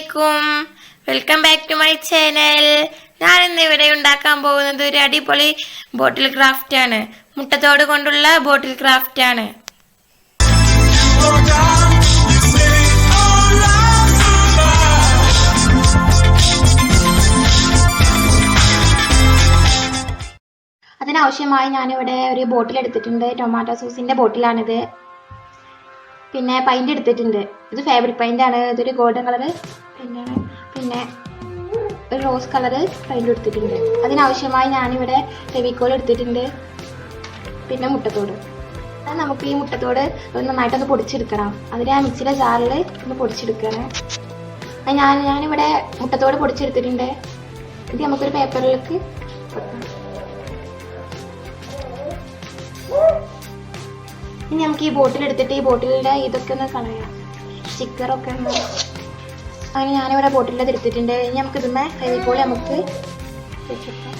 അസ്സലാമലൈക്കും, welcome back to my channel. ഞാൻ ഇന്ന് ഇവിടെ ഉണ്ടാക്കാൻ പോകുന്നത് ഒരു അടിപൊളി ബോട്ടിൽ ക്രാഫ്റ്റ് ആണ്. മുട്ടത്തോട് കൊണ്ടുള്ള ബോട്ടിൽ ക്രാഫ്റ്റ് ആണ്. അതിനാവശ്യമായി ഞാനിവിടെ ഒരു ബോട്ടിൽ എടുത്തിട്ടുണ്ട്. ടൊമാറ്റോ സോസിന്റെ ബോട്ടിലാണിത്. പിന്നെ പെയിന്റ് എടുത്തിട്ടുണ്ട്. ഇത് ഫാബ്രിക് പെയിന്റ് ആണ്. ഇതൊരു ഗോൾഡൻ കളർ പിന്നെ ഒരു റോസ് കളർ പെയിന്റ് എടുത്തിട്ടുണ്ട്. അതിനാവശ്യമായി ഞാനിവിടെ ഫെവിക്കോൾ എടുത്തിട്ടുണ്ട്. പിന്നെ മുട്ടത്തോട്. നമുക്ക് ഈ മുട്ടത്തോട് നന്നായിട്ടൊന്ന് പൊടിച്ചെടുക്കണം. അതിന് ആ മിക്സിയുടെ ജാറിൽ ഒന്ന് പൊടിച്ചെടുക്കണം. ഞാനിവിടെ മുട്ടത്തോട് പൊടിച്ചെടുത്തിട്ടുണ്ട്. ഇത് നമുക്കൊരു പേപ്പറിലേക്ക് ഇനി നമുക്ക് ഈ ബോട്ടിൽ എടുത്തിട്ട് ഈ ബോട്ടിലിൻ്റെ ഇതൊക്കെ ഒന്ന് കളയാം, സ്റ്റിക്കറൊക്കെ ഒന്ന്. അങ്ങനെ ഞാനിവിടെ ബോട്ടിലിൽ എടുത്തിട്ടുണ്ട്. ഇനി നമുക്ക് ഇതുമ്മേ ഫെവിക്കോൾ നമുക്ക് വെച്ചിട്ട്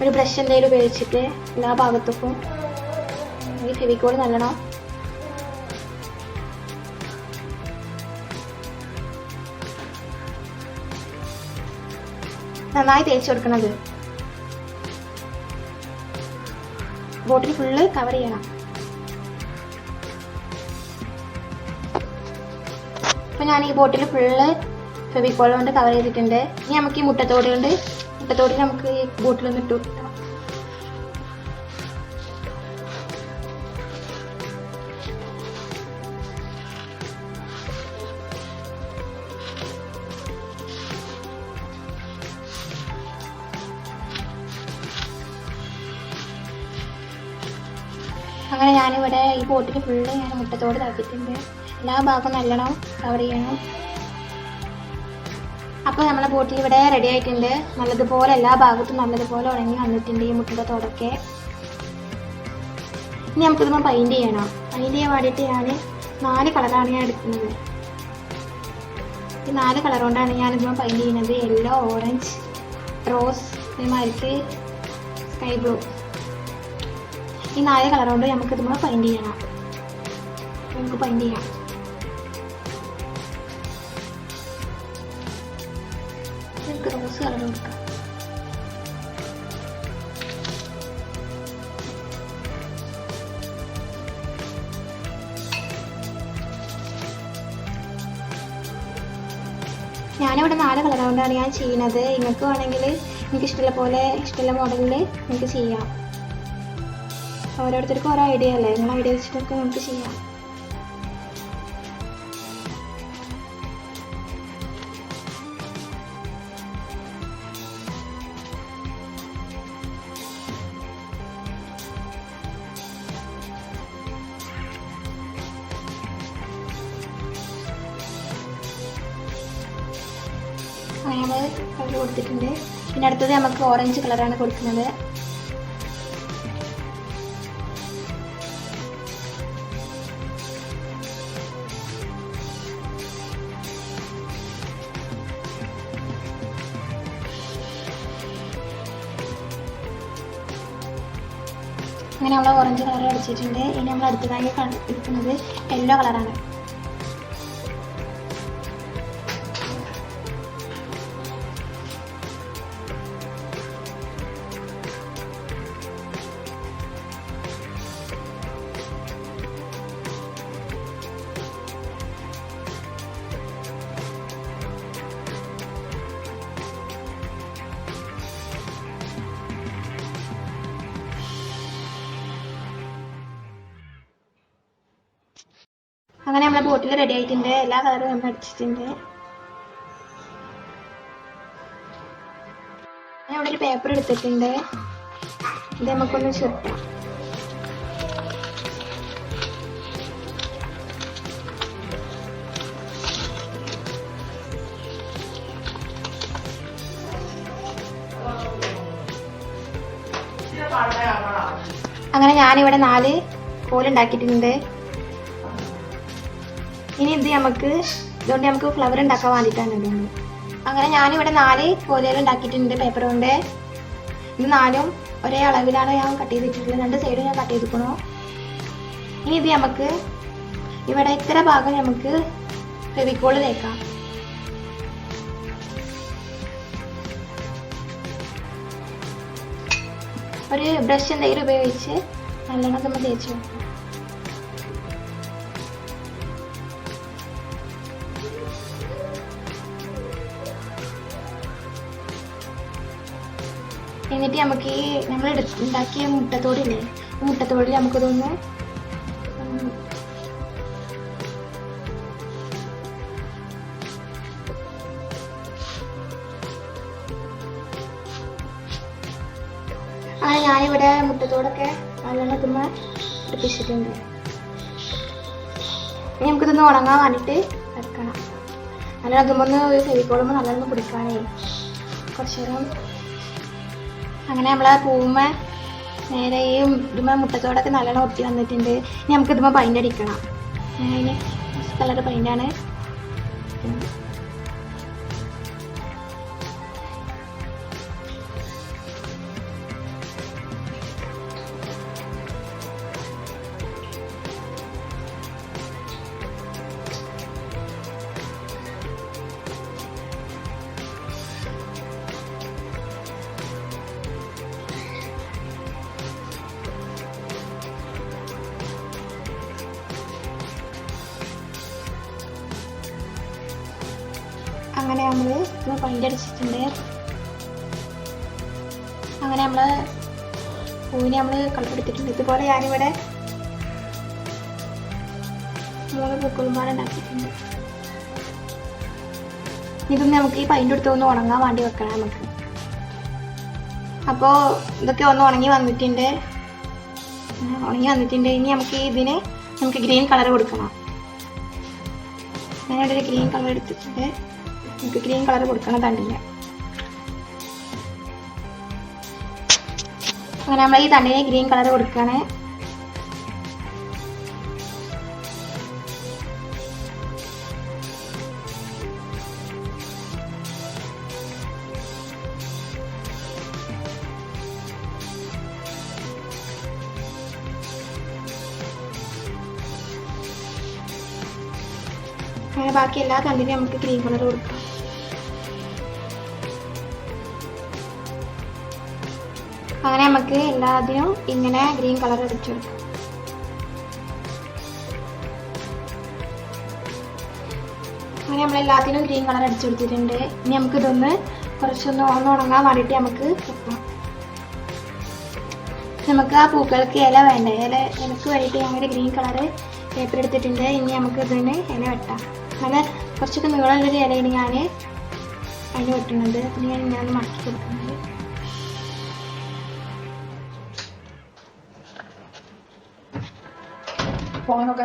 ഒരു ബ്രഷ് എന്തെങ്കിലും ഉപയോഗിച്ചിട്ട് എല്ലാ ഭാഗത്തേക്കും ഈ ഫെവിക്കോൾ നല്ലോണം നന്നായി തേച്ച് കൊടുക്കുന്നത്. ബോട്ടിൽ ഫുള്ള് കവർ ചെയ്യണം. അപ്പൊ ഞാൻ ഈ ബോട്ടിൽ ഫുള്ള് ഫെവിക്കോൾ കൊണ്ട് കവർ ചെയ്തിട്ടുണ്ട്. ഇനി നമുക്ക് ഈ മുട്ടത്തോട് നമുക്ക് ഈ ബോട്ടിലൊന്ന് ഇട്ടു കൊടുക്കാം. അങ്ങനെ ഞാനിവിടെ ഈ ബോട്ടിൽ ഫുള്ള് ഞാൻ മുട്ടത്തോട് താക്കിയിട്ടുണ്ട്. എല്ലാ ഭാഗവും നല്ലോണം കവർ ചെയ്യണം. അപ്പോൾ നമ്മളെ ബോട്ടിൽ ഇവിടെ റെഡി ആയിട്ടുണ്ട്. നല്ലതുപോലെ എല്ലാ ഭാഗത്തും നല്ലതുപോലെ ഉണങ്ങി വന്നിട്ടുണ്ട് ഈ മുട്ടത്തോടൊക്കെ. ഇനി നമുക്കിതൊന്ന് പെയിന്റ് ചെയ്യണം. പെയിന്റ് ചെയ്യാൻ വേണ്ടിയിട്ട് ഞാൻ 4 കളറാണ് ഞാൻ എടുക്കുന്നത്. ഈ 4 കളർ കൊണ്ടാണ് ഞാനിതൊന്ന് പെയിന്റ് ചെയ്യുന്നത്. യെല്ലോ, ഓറഞ്ച്, റോസ്, അതേമാതിരി സ്കൈ ബ്ലൂ. ഈ 4 കളർ കൊണ്ട് നമുക്ക് ഇതുമ്പോൾ പെയിന്റ് ചെയ്യണം. നമുക്ക് പെയിന്റ് ചെയ്യാം. നമുക്ക് റോസ് കളർ കൊടുക്കാം. ഞാനിവിടെ 4 കളർ കൊണ്ടാണ് ഞാൻ ചെയ്യുന്നത്. നിങ്ങൾക്ക് വേണമെങ്കിൽ നിങ്ങൾക്ക് ഇഷ്ടമുള്ള മോഡലിൽ നിങ്ങൾക്ക് ചെയ്യാം. ഓരോരുത്തർക്കും ഓരോ ഐഡിയ അല്ലേ, നിങ്ങൾ ഐഡിയ വെച്ചിട്ടൊക്കെ നമുക്ക് ചെയ്യാം. അങ്ങനെ നമ്മൾ കളർ കൊടുത്തിട്ടുണ്ട്. പിന്നെ അടുത്തത് നമുക്ക് ഓറഞ്ച് കളറാണ് കൊടുക്കുന്നത്. അങ്ങനെ നമ്മൾ ഓറഞ്ച് കളർ അടിച്ചിട്ടുണ്ട്. ഇനി നമ്മൾ അടുത്തതായി എടുക്കുന്നത് യെല്ലോ കളറാണ്. അങ്ങനെ നമ്മളെ ബോട്ടിൽ റെഡി ആയിട്ടുണ്ട്. എല്ലാ കളറും നമ്മൾ അടിച്ചിട്ടുണ്ട്. ഞാൻ ഇവിടെ ഒരു പേപ്പർ എടുത്തിട്ടുണ്ട്. ഇത് നമുക്കൊന്ന് ചുരുട്ടാം. അങ്ങനെ ഞാനിവിടെ 4 കോലുണ്ടാക്കിയിട്ടുണ്ട്. ഇനി ഇതുകൊണ്ട് നമുക്ക് ഫ്ലവർ ഉണ്ടാക്കാൻ വേണ്ടിയിട്ടാണ് ഇടുന്നത്. അങ്ങനെ ഞാനിവിടെ 4 കോലുകൾ ഉണ്ടാക്കിയിട്ടുണ്ട് പേപ്പർ കൊണ്ട്. ഇത് 4 ഒരേ അളവിലാണ് ഞാൻ കട്ട് ചെയ്തിട്ടുള്ളത്. 2 സൈഡ് ഞാൻ കട്ട് ചെയ്തിരിക്കണു. ഇനി ഇത് നമുക്ക് ഇവിടെ ഇത്ര ഭാഗം നമുക്ക് ഫെവിക്കോൾ തേക്കാം. ഒരു ബ്രഷ് എന്തെങ്കിലും ഉപയോഗിച്ച് നല്ലോണം നമ്മൾ തേച്ച് വെക്കാം. എന്നിട്ട് നമുക്ക് ഈ നമ്മൾ ഉണ്ടാക്കിയ മുട്ടത്തോടില്ലേ, മുട്ടത്തോടിൽ നമുക്കിതൊന്ന് അങ്ങനെ ഞാനിവിടെ മുട്ടത്തോടൊക്കെ നല്ലോണം ഇതുമ്മ പിടിപ്പിച്ചിട്ടുണ്ട്. ഇനി നമുക്കിതൊന്ന് ഉണങ്ങാൻ വേണ്ടിയിട്ട് വെക്കണം. നല്ലോണം ഇതുമ്പൊന്ന് ഫെവിക്കോളുമ്പോൾ നല്ലോണം പിടിക്കാനേ കുറച്ച് നേരം. അങ്ങനെ നമ്മളെ പൂമ്മ നേരെ ഈ ഇതുമ്മ മുട്ടത്തോടൊക്കെ നല്ലോണം ഒട്ടി വന്നിട്ടുണ്ട്. ഇനി നമുക്കിതുമ്മ പെയിൻ്റ് അടിക്കണം. അതിന് കളർ പെയിൻ്റാണ്. അങ്ങനെ നമ്മൾ പെയിൻ്റ് അടിച്ചിട്ടുണ്ട്. അങ്ങനെ നമ്മൾ പൂവിനെ നമ്മൾ കളർ എടുത്തിട്ടുണ്ട്. ഇതുപോലെ ഞാനിവിടെ 3 പൂക്കളുമാരെ ഉണ്ടാക്കിയിട്ടുണ്ട്. ഇതൊന്ന് നമുക്ക് ഈ പെയിൻ്റ് എടുത്ത് ഒന്ന് ഉണങ്ങാൻ വേണ്ടി വെക്കണം നമുക്ക്. അപ്പോൾ ഇതൊക്കെ ഒന്ന് ഉണങ്ങി വന്നിട്ടുണ്ട്. ഇനി നമുക്ക് ഇതിന് നമുക്ക് ഗ്രീൻ കളർ കൊടുക്കണം. ഞാനിവിടെ ഒരു ഗ്രീൻ കളർ എടുത്തിട്ടുണ്ട്. നമുക്ക് ഗ്രീൻ കളർ കൊടുക്കണം തണ്ടില്ല. അങ്ങനെ നമ്മൾ ഈ തണ്ടിന് ഗ്രീൻ കളർ കൊടുക്കുകയാണ്. അങ്ങനെ ബാക്കി എല്ലാ തണ്ടിനും നമുക്ക് ഗ്രീൻ കളർ കൊടുക്കാം. അങ്ങനെ നമുക്ക് എല്ലാത്തിനും ഇങ്ങനെ ഗ്രീൻ കളർ അടിച്ചു കൊടുക്കാം. അങ്ങനെ നമ്മളെല്ലാത്തിനും ഗ്രീൻ കളർ അടിച്ചു കൊടുത്തിട്ടുണ്ട്. ഇനി നമുക്കിതൊന്ന് കുറച്ചൊന്ന് ഉണങ്ങാൻ വേണ്ടിയിട്ട് നമുക്ക് വെക്കാം. നമുക്ക് ആ പൂക്കൾക്ക് ഇല വേണ്ട. ഇലക്ക് വേണ്ടിയിട്ട് ഞങ്ങളുടെ ഗ്രീൻ കളർ പേപ്പർ എടുത്തിട്ടുണ്ട്. ഇനി നമുക്ക് ഇതിന് ഇല വെട്ടാം. നല്ല കുറച്ചൊക്കെ നീളമുള്ളൊരു ഇലയാണ് ഞാൻ അതിന് വെട്ടുന്നത്. ഇനി ഞാൻ മടക്കി കൊടുക്കുന്നത്. ഫോണൊക്കെ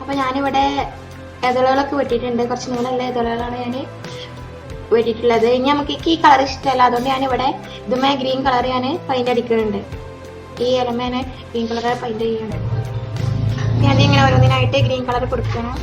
അപ്പൊ ഞാനിവിടെ ഇതളുകളൊക്കെ വെട്ടിയിട്ടുണ്ട്. കുറച്ച് നീളമുള്ള ഇതളുകളാണ് ഞാൻ വെട്ടിയിട്ടുള്ളത്. ഇനി നമുക്ക് ഈ കളർ ഇഷ്ടമല്ല, അതുകൊണ്ട് ഞാനിവിടെ ഇതുമേ ഗ്രീൻ കളർ ഞാൻ പെയിന്റ് അടിക്കുന്നുണ്ട്. ഈ ഇലമേനെ ഗ്രീൻ കളർ പെയിന്റ് ചെയ്യുന്നുണ്ട്. ഞാനിങ്ങനെ ഓരോന്നിനായിട്ട് ഗ്രീൻ കളർ കൊടുക്കണം.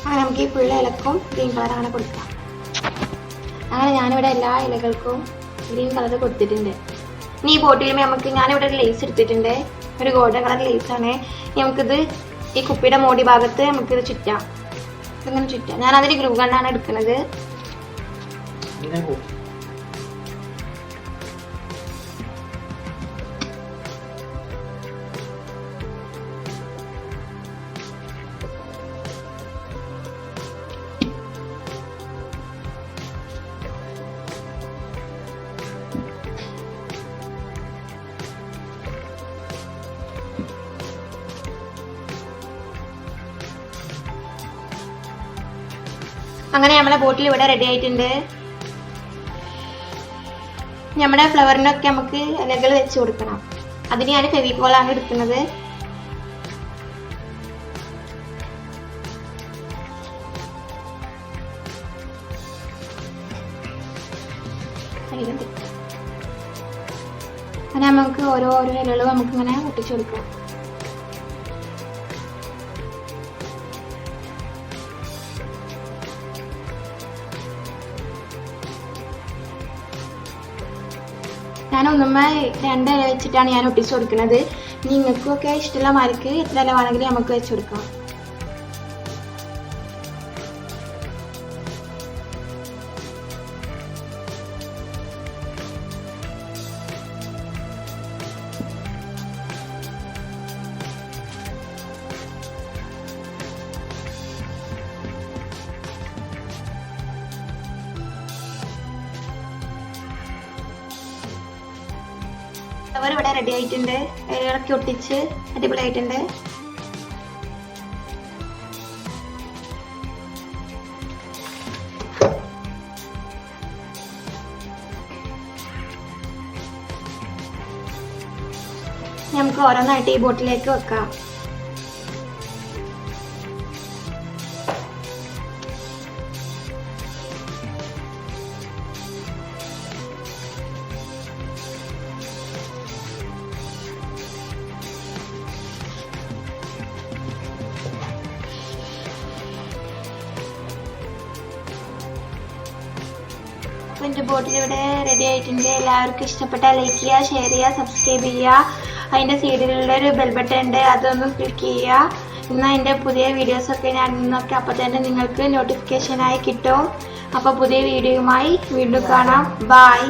അങ്ങനെ നമുക്ക് ഈ ഫുൾ ഇലക്കും ഗ്രീൻ കളർ അങ്ങനെ കൊടുക്കാം. അങ്ങനെ ഞാനിവിടെ എല്ലാ ഇലകൾക്കും ഗ്രീൻ കളർ കൊടുത്തിട്ടുണ്ട്. ഇനി ഈ ബോട്ടിലുമേ നമുക്ക് ഞാനിവിടെ ഒരു ലേസ് എടുത്തിട്ടുണ്ട്. ഒരു ഗോൾഡൻ കളർ ലേസാണ്. നമുക്കിത് ഈ കുപ്പിയുടെ മോടി ഭാഗത്ത് നമുക്കിത് ചുറ്റാം. ഇങ്ങനെ ചുറ്റാം. ഞാനതിന് ഗ്ലൂ ഗണ്ണാണ് എടുക്കുന്നത്. അങ്ങനെ നമ്മളെ ബോട്ടിൽ ഇവിടെ റെഡി ആയിട്ടുണ്ട്. നമ്മുടെ ഫ്ലവറിനൊക്കെ നമുക്ക് ഇലകൾ വെച്ച് കൊടുക്കണം. അതിന് ഞാൻ ഫെവിക്കോളാണ് എടുക്കുന്നത്. അങ്ങനെ നമുക്ക് ഓരോ ഇലകളും നമുക്ക് ഇങ്ങനെ ഒട്ടിച്ചു കൊടുക്കാം. ഞാൻ ഒന്നുമ്മ 2 ഇല വെച്ചിട്ടാണ് ഞാൻ ഒട്ടിച്ചു കൊടുക്കുന്നത്. നിങ്ങൾക്കൊക്കെ ഇഷ്ടമുള്ള മാർക്ക് എത്ര ഇല വേണമെങ്കിലും നമുക്ക് വെച്ച് കൊടുക്കാം. ഫ്ലവർ ഇവിടെ റെഡി ആയിട്ടുണ്ട്. ഇലകളൊക്കെ ഒട്ടിച്ച് അടിപൊളിയായിട്ടുണ്ട്. നമുക്ക് ഓരോന്നായിട്ട് ഈ ബോട്ടിലേക്ക് വെക്കാം. എൻ്റെ ബോട്ടിൽ ഇവിടെ റെഡി ആയിട്ടുണ്ട്. എല്ലാവർക്കും ഇഷ്ടപ്പെട്ടാൽ ലൈക്ക് ചെയ്യുക, ഷെയർ ചെയ്യുക, സബ്സ്ക്രൈബ് ചെയ്യുക. അതിൻ്റെ സൈഡിലുള്ള ഒരു ബെൽ ബട്ടൺ ഉണ്ട്, അതൊന്ന് ക്ലിക്ക് ചെയ്യുക. എന്നാൽ എൻ്റെ പുതിയ വീഡിയോസൊക്കെ ഞാൻ നിന്നൊക്കെ അപ്പോൾ തന്നെ നിങ്ങൾക്ക് നോട്ടിഫിക്കേഷനായി കിട്ടും. അപ്പോൾ പുതിയ വീഡിയോയുമായി വീണ്ടും കാണാം. ബൈ.